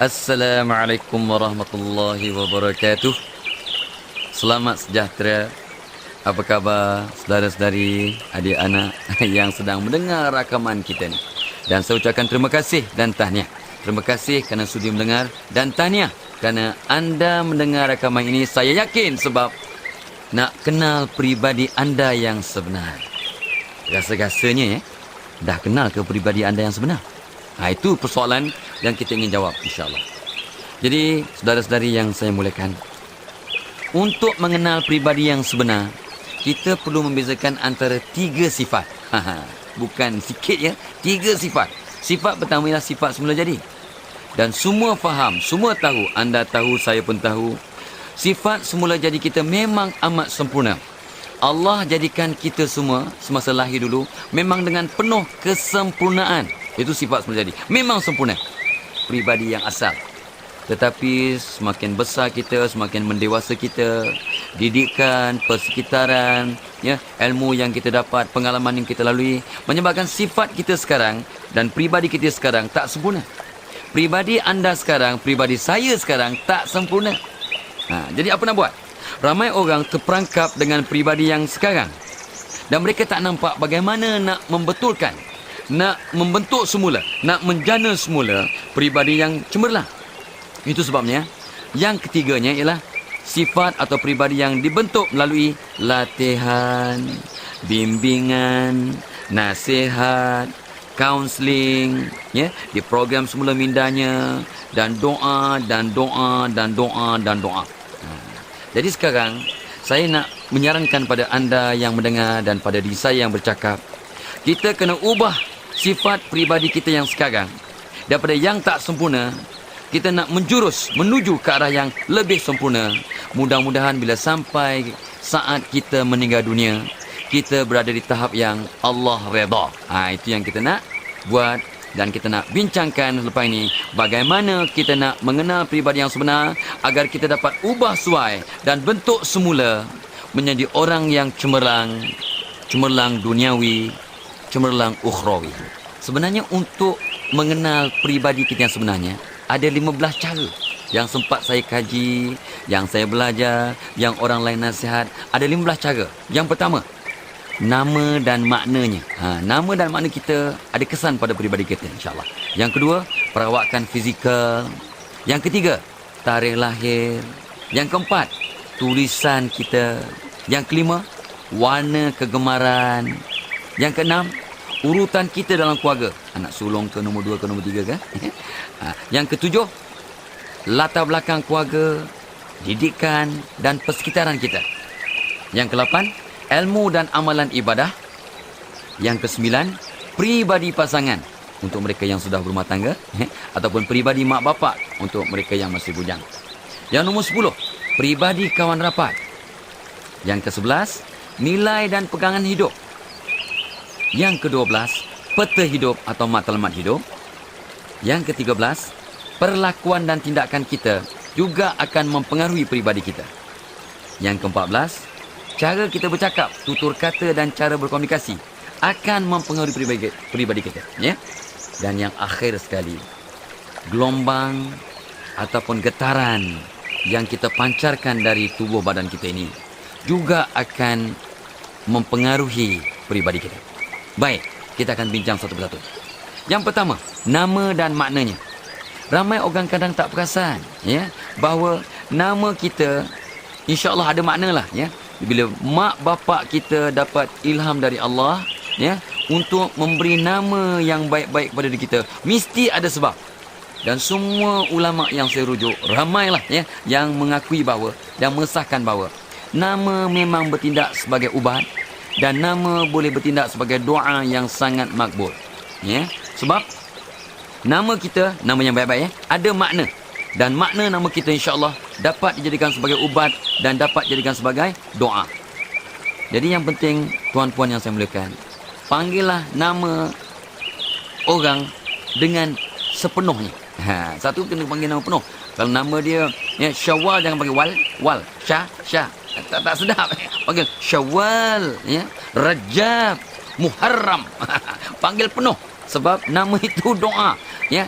Assalamualaikum warahmatullahi wabarakatuh. Selamat sejahtera. Apa khabar saudara-saudari, adik anak yang sedang mendengar rakaman kita ni. Dan saya ucapkan terima kasih dan tahniah. Terima kasih kerana sudi mendengar dan tahniah kerana anda mendengar rakaman ini. Saya yakin sebab nak kenal peribadi anda yang sebenar. Rasa-rasanya dah kenal ke peribadi anda yang sebenar? Itu persoalan yang kita ingin jawab, insyaAllah. Jadi, saudara-saudari yang saya muliakan, untuk mengenal peribadi yang sebenar, kita perlu membezakan antara 3 sifat. Bukan sikit ya, 3 sifat. Sifat pertama ialah sifat semula jadi. Dan semua faham, semua tahu, anda tahu, saya pun tahu, sifat semula jadi kita memang amat sempurna. Allah jadikan kita semua semasa lahir dulu memang dengan penuh kesempurnaan. Itu sifat semula jadi. Memang sempurna. Pribadi yang asal. Tetapi semakin besar kita, semakin mendewasa kita, didikan, persekitaran, ilmu yang kita dapat, pengalaman yang kita lalui, menyebabkan sifat kita sekarang dan pribadi kita sekarang tak sempurna. Pribadi anda sekarang, pribadi saya sekarang tak sempurna. Jadi apa nak buat? Ramai orang terperangkap dengan pribadi yang sekarang. Dan mereka tak nampak bagaimana nak membetulkan, nak membentuk semula, nak menjana semula pribadi yang cemerlang. Itu sebabnya yang ketiganya ialah sifat atau pribadi yang dibentuk melalui latihan, bimbingan, nasihat, kaunseling, di program semula mindanya, dan doa, dan doa, dan doa, dan doa. Jadi sekarang saya nak menyarankan pada anda yang mendengar dan pada diri saya yang bercakap, kita kena ubah sifat pribadi kita yang sekarang. Daripada yang tak sempurna, kita nak menjurus menuju ke arah yang lebih sempurna. Mudah-mudahan bila sampai saat kita meninggal dunia, kita berada di tahap yang Allah redha. Itu yang kita nak buat dan kita nak bincangkan selepas ini. Bagaimana kita nak mengenal pribadi yang sebenar agar kita dapat ubah suai dan bentuk semula menjadi orang yang cemerlang, cemerlang duniawi, cemerlang ukhrawi. Sebenarnya untuk mengenal pribadi kita yang sebenarnya, ada 15 cara yang sempat saya kaji, yang saya belajar, yang orang lain nasihat. Ada 15 cara. Yang pertama, nama dan maknanya. Nama dan makna kita ada kesan pada peribadi kita, insyaAllah. Yang kedua, perawakan fizikal. Yang ketiga, tarikh lahir. Yang keempat, tulisan kita. Yang kelima, warna kegemaran. Yang keenam, urutan kita dalam keluarga. Anak sulung ke, nombor 2 ke, nombor 3 ke. Yang ketujuh, latar belakang keluarga, didikan dan persekitaran kita. Yang ke-8, ilmu dan amalan ibadah. Yang ke-9, pribadi pasangan untuk mereka yang sudah berumah tangga, ataupun pribadi mak bapak untuk mereka yang masih bujang. Yang nombor 10, pribadi kawan rapat. Yang ke-11, nilai dan pegangan hidup. Yang ke-12, peta hidup atau matlamat hidup. Yang ke-13, perlakuan dan tindakan kita juga akan mempengaruhi pribadi kita. Yang ke-14, cara kita bercakap, tutur kata dan cara berkomunikasi akan mempengaruhi pribadi kita. Dan yang akhir sekali, gelombang ataupun getaran yang kita pancarkan dari tubuh badan kita ini juga akan mempengaruhi pribadi kita. Baik, kita akan bincang satu persatu. Yang pertama, nama dan maknanya. Ramai orang kadang tak perasan bahawa nama kita insya-Allah ada makna lah. Bila mak bapak kita dapat ilham dari Allah untuk memberi nama yang baik-baik kepada diri kita, mesti ada sebab. Dan semua ulama yang saya rujuk, ramailah yang mengakui bahawa, yang mengesahkan bahawa nama memang bertindak sebagai ubat dan nama boleh bertindak sebagai doa yang sangat makbul. Sebab nama kita, nama yang baik-baik ada makna. Dan makna nama kita insya-Allah dapat dijadikan sebagai ubat dan dapat dijadikan sebagai doa. Jadi yang penting, tuan-puan yang saya muliakan, panggillah nama orang dengan sepenuhnya. Satu kena panggil nama penuh. Kalau nama dia Syawal, jangan panggil wal, Syah. Tak sedap. Panggil Syawal, Rajab, Muharram. Panggil penuh. Sebab nama itu doa,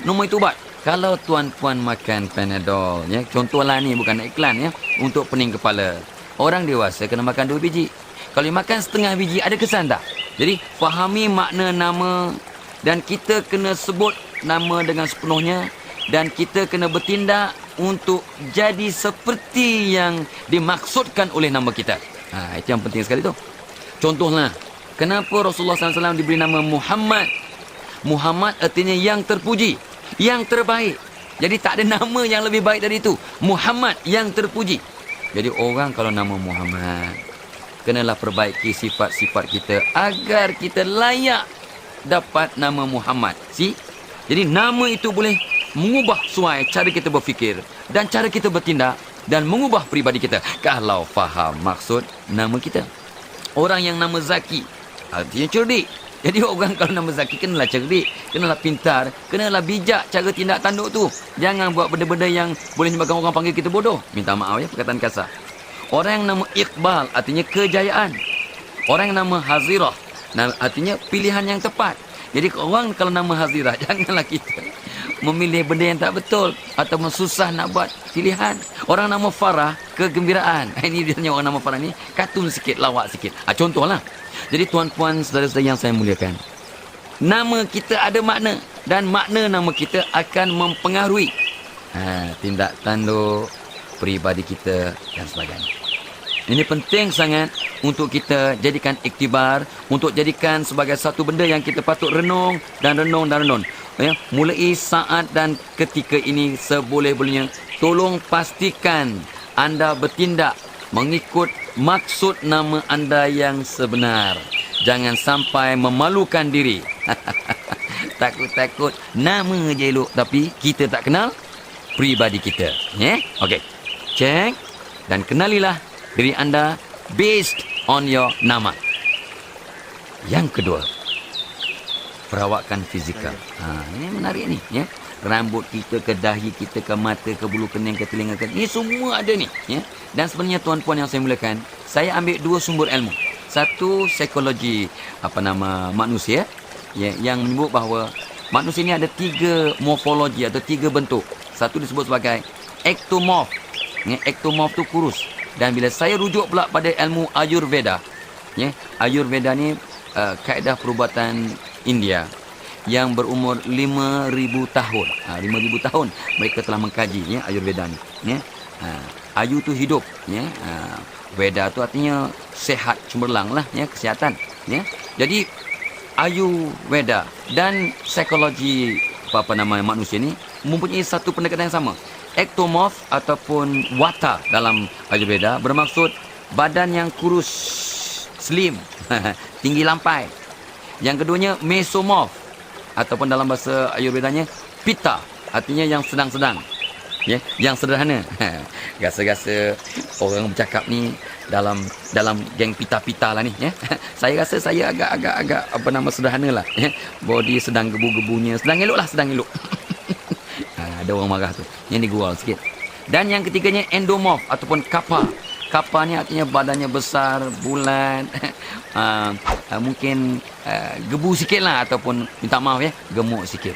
nama itu ubat. Kalau tuan-puan makan Panadol, ya, contohlah ni bukan nak iklan, ya, untuk pening kepala. Orang dewasa kena makan 2 biji. Kalau makan setengah biji, ada kesan tak? Jadi, fahami makna nama dan kita kena sebut nama dengan sepenuhnya dan kita kena bertindak untuk jadi seperti yang dimaksudkan oleh nama kita. Itu yang penting sekali tu. Contohlah, kenapa Rasulullah SAW diberi nama Muhammad? Muhammad artinya yang terpuji, yang terbaik. Jadi tak ada nama yang lebih baik dari itu. Muhammad yang terpuji. Jadi orang kalau nama Muhammad, kenalah perbaiki sifat-sifat kita agar kita layak dapat nama Muhammad. Jadi nama itu boleh mengubah suai cara kita berfikir dan cara kita bertindak dan mengubah peribadi kita kalau faham maksud nama kita. Orang yang nama Zaki artinya cerdik. Jadi orang kalau nama Zaki kenalah cerdik, kenalah pintar, kenalah bijak cara tindak tanduk tu. Jangan buat benda-benda yang boleh menyebabkan orang panggil kita bodoh. Minta maaf ya perkataan kasar. Orang yang nama Iqbal artinya kejayaan. Orang yang nama Hazirah artinya pilihan yang tepat. Jadi orang kalau nama Hazirah, janganlah kita memilih benda yang tak betul atau susah nak buat pilihan. Orang nama Farah, kegembiraan. Ini dia orang nama Farah ni katun sikit, lawak sikit. Contohlah. Jadi tuan-puan, saudara-saudara yang saya muliakan, nama kita ada makna dan makna nama kita akan mempengaruhi tindak tanduk, peribadi kita dan sebagainya. Ini penting sangat untuk kita jadikan iktibar, untuk jadikan sebagai satu benda yang kita patut renung dan renung dan renung. Ya, mulai saat dan ketika ini seboleh-bolehnya, tolong pastikan anda bertindak mengikut maksud nama anda yang sebenar. Jangan sampai memalukan diri. Takut-takut nama je elok tapi kita tak kenal pribadi kita. Okey. Cek dan kenalilah diri anda based on your nama. Yang kedua, perawakan fizikal. Ini menarik ni, ya. Rambut kita, ke dahi kita, ke mata, ke bulu kening, ke telinga, ini semua ada ni, ya. Dan sebenarnya tuan-puan yang saya muliakan, saya ambil 2 sumber ilmu. Satu, psikologi manusia, ya, yang menyebut bahawa manusia ini ada 3 morfologi atau 3 bentuk. Satu disebut sebagai ectomorph. Ya, ectomorph tu kurus. Dan bila saya rujuk pula pada ilmu Ayurveda, ya, Ayurveda ni kaedah perubatan India yang berumur 5,000 tahun. 5,000 tahun mereka telah mengkaji, ya, Ayurveda ni, ya. Ayu tu hidup, ya. Veda tu artinya sehat, cemerlang lah, ya, kesihatan, ya. Jadi Ayurveda dan psikologi manusia ni mempunyai satu pendekatan yang sama. Ectomorph ataupun Vata dalam Ayurveda bermaksud badan yang kurus, slim, tinggi lampai. Yang keduanya Mesomorph ataupun dalam bahasa Ayurvedanya Pitta, artinya yang sedang-sedang, ya, yang sederhana. Rasa-rasa orang bercakap ni dalam geng pita-pita lah ni, ya. Saya rasa saya agak sederhana lah, ya. Body sedang gebu-gebunya, sedang elok lah, sedang elok. Ada orang marah tu, yang digurau sikit. Dan yang ketiganya endomorph ataupun kappa. Kappa ni artinya badannya besar, bulat, mungkin gebu sikit lah ataupun minta maaf, ya, gemuk sikit.